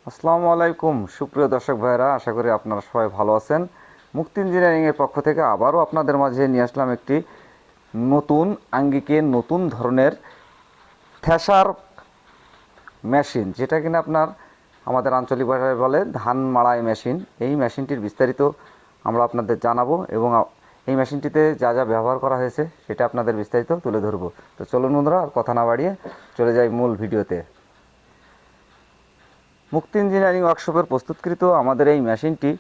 আসসালামু আলাইকুম সুপ্রিয় দর্শক ভাইরা, আশা করি আপনারা সবাই ভালো আছেন। মুক্তি ইঞ্জিনিয়ারিংয়ের পক্ষ থেকে আবারও আপনাদের মাঝে নিয়ে আসলাম একটি নতুন আঙ্গিকে নতুন ধরনের থ্রেশার মেশিন, যেটা কিনা আপনার আমাদের আঞ্চলিক ভাষায় বলে ধান মাড়াই মেশিন। এই মেশিনটির বিস্তারিত আমরা আপনাদের জানাবো এবং এই মেশিনটিতে যা যা ব্যবহার করা হয়েছে সেটা আপনাদের বিস্তারিত তুলে ধরবো। তো চলুন বন্ধুরা, আর কথা না বাড়িয়ে চলে যাই মূল ভিডিওতে। মুক্তি ইঞ্জিনিয়ারিং ওয়ার্কশপের প্রস্তুতকৃত আমাদের এই মেশিনটি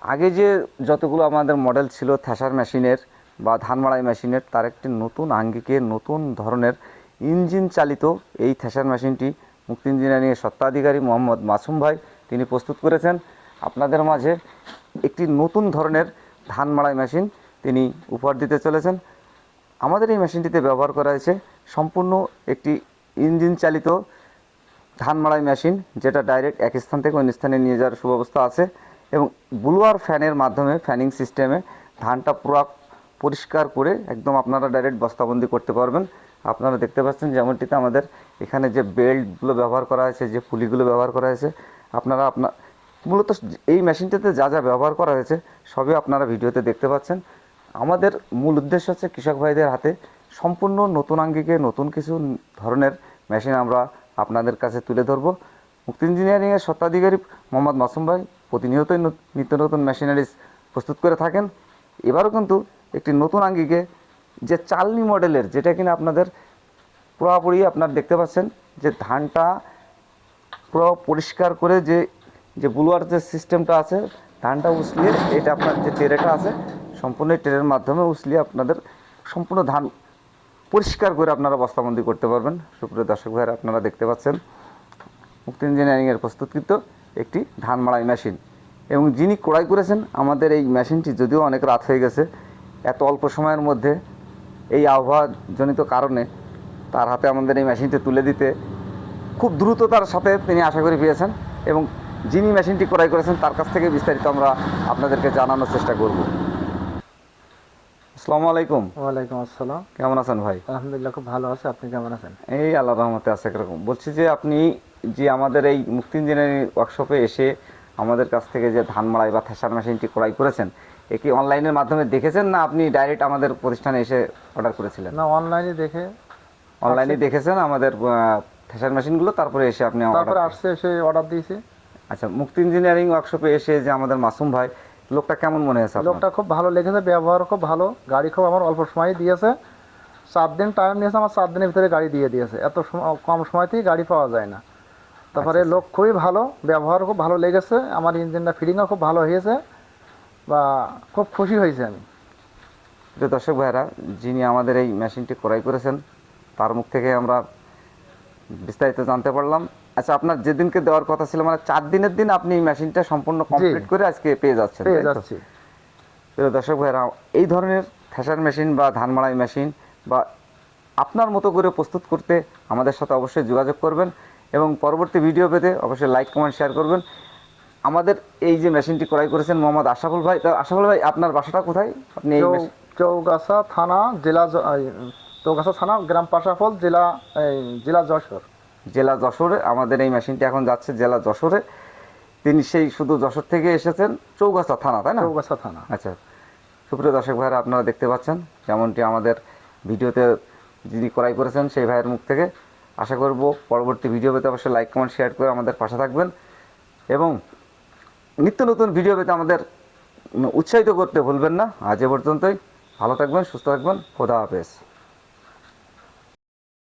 আগে যে যতগুলো আমাদের মডেল ছিল থ্রেশার মেশিনের বা ধান মাড়াই মেশিনের, তার একটি নতুন আঙ্গিকে নতুন ধরনের ইঞ্জিন চালিত এই থ্রেশার মেশিনটি মুক্তি ইঞ্জিনিয়ারিংয়ের স্বত্বাধিকারী মোহাম্মদ মাসুম ভাই তিনি প্রস্তুত করেছেন। আপনাদের মাঝে একটি নতুন ধরনের ধান মাড়াই মেশিন তিনি উপহার দিতে চলেছেন। আমাদের এই মেশিনটিতে ব্যবহার করা হয়েছে সম্পূর্ণ একটি ইঞ্জিন চালিত ধান মাড়াই মেশিন, যেটা ডাইরেক্ট এক স্থান থেকে অন্য স্থানে নিয়ে যাওয়ার সুব্যবস্থা আছে এবং ব্লোয়ার ফ্যানের মাধ্যমে ফ্যানিং সিস্টেমে ধানটা পুরো পরিষ্কার করে একদম আপনারা ডাইরেক্ট বস্তাবন্দি করতে পারবেন। আপনারা দেখতে পাচ্ছেন যেমনটিতে আমাদের এখানে যে বেল্টগুলো ব্যবহার করা হয়েছে, যে পুলিগুলো ব্যবহার করা হয়েছে, আপনারা মূলত এই মেশিনটিতে যা যা ব্যবহার করা হয়েছে সবই আপনারা ভিডিওতে দেখতে পাচ্ছেন। আমাদের মূল উদ্দেশ্য হচ্ছে কৃষক ভাইদের হাতে সম্পূর্ণ নতুন আঙ্গিকে নতুন কিছু ধরনের মেশিন আমরা আপনাদের কাছে তুলে ধরব। মুক্তি ইঞ্জিনিয়ারিংয়ের স্বত্বাধিকারী মোহাম্মদ মাসুম ভাই প্রতিনিয়তই নিত্য নতুন মেশিনারিজ প্রস্তুত করে থাকেন। এবারও কিন্তু একটি নতুন আঙ্গিকে যে চালনি মডেলের, যেটা কিনা আপনাদের পুরোপুরি আপনারা দেখতে পাচ্ছেন যে ধানটা পুরো পরিষ্কার করে যে যে ব্লোয়ার যে সিস্টেমটা আছে, ধানটা উছলিয়ে এটা আপনার যে ট্রেটা আছে সম্পূর্ণ ট্রের মাধ্যমে উছলিয়ে আপনাদের সম্পূর্ণ ধান পরিষ্কার করে আপনারা বস্তাবন্দি করতে পারবেন। সুপ্রিয় দর্শক ভাইরা, আপনারা দেখতে পাচ্ছেন মুক্তি ইঞ্জিনিয়ারিংয়ের প্রস্তুতকৃত একটি ধান মাড়াই মেশিন এবং যিনি ক্রয় করেছেন আমাদের এই মেশিনটি, যদিও অনেক রাত হয়ে গেছে, এত অল্প সময়ের মধ্যে এই আবহাওয়াজনিত কারণে তার হাতে আমাদের এই মেশিনটি তুলে দিতে খুব দ্রুততার সাথে তিনি আশা করি পেয়েছেন এবং যিনি মেশিনটি ক্রয় করেছেন তার কাছ থেকে বিস্তারিত আমরা আপনাদেরকে জানানোর চেষ্টা করব। আসসালামু আলাইকুম। ওয়ালাইকুম আসসালাম। কেমন আছেন ভাই? আলহামদুলিল্লাহ, খুব ভালো আছে। আপনি কেমন আছেন? এই আল্লাহর রহমতে আছে একরকম। বলছি যে আপনি যে আমাদের এই মুক্তি ইঞ্জিনিয়ারিং ওয়ার্কশপে এসে আমাদের কাছ থেকে যে ধান মাড়াই বা থ্রেশার মেশিনটি ক্রয় করেছেন, এ কি অনলাইনের মাধ্যমে দেখেছেন না আপনি ডাইরেক্ট আমাদের প্রতিষ্ঠানে এসে অর্ডার করেছিলেন? না, অনলাইনে দেখেছেন আমাদের থ্রেশার মেশিনগুলো, তারপরে এসে আপনি আসছে, এসে অর্ডার দিয়েছি। আচ্ছা, মুক্তি ইঞ্জিনিয়ারিং ওয়ার্কশপে এসে যে আমাদের মাসুম ভাই, লোকটা কেমন মনে হয়েছে? লোকটা খুব ভালো লেগেছে, ব্যবহার খুব ভালো। গাড়ি খুব আমার অল্প সময় দিয়েছে, 4 দিন টাইম নিয়েছে, আমার 4 দিনের ভিতরে গাড়ি দিয়ে দিয়েছে। এত কম সময়তেই গাড়ি পাওয়া যায় না। তারপরে লোক খুবই ভালো, ব্যবহার খুব ভালো লেগেছে। আমার ইঞ্জিনটা ফিটিংও খুব ভালো হয়েছে, বা খুব খুশি হয়েছে আমি। দর্শক ভাইরা, যিনি আমাদের এই মেশিনটি ক্রয় করেছেন তার মুখ থেকে আমরা বিস্তারিত জানতে পারলাম। আচ্ছা, আপনার যেদিনকে দেওয়ার কথা ছিল, মানে 4 দিনের দিন আপনি এই মেশিনটা সম্পূর্ণ কমপ্লিট করে আজকে পেয়ে যাচ্ছেন। দর্শক ভাইরা, এই ধরনের থ্রেশার মেশিন বা ধান মাড়াই মেশিন বা আপনার মতো করে প্রস্তুত করতে আমাদের সাথে অবশ্যই যোগাযোগ করবেন এবং পরবর্তী ভিডিও পেতে অবশ্যই লাইক কমেন্ট শেয়ার করবেন। আমাদের এই যে মেশিনটি ক্রয় করেছেন মোহাম্মদ আশরাফুল ভাই, আশরাফুল ভাই আপনার বাসাটা কোথায়? আপনি চৌগাছা থানা, চৌগাছা থানা, গ্রাম পাশাফল, জেলা যশোরে। আমাদের এই মেশিনটি এখন যাচ্ছে জেলা যশোরে। তিনি সেই শুধু যশোর থেকে এসেছেন চৌগাছা থানা, তাই না? চৌগাছা থানা। আচ্ছা, সুপ্রিয় দর্শক ভাইরা, আপনারা দেখতে পাচ্ছেন যেমনটি আমাদের ভিডিওতে যিনি ক্রয় করেছেন সেই ভাইয়ের মুখ থেকে। আশা করব পরবর্তী ভিডিও পেতে অবশ্যই লাইক কমেন্ট শেয়ার করে আমাদের পাশে থাকবেন এবং নিত্য নতুন ভিডিও পেতে আমাদের উৎসাহিত করতে ভুলবেন না। আজ এ পর্যন্তই। ভালো থাকবেন, সুস্থ থাকবেন। খোদা হাফেজ।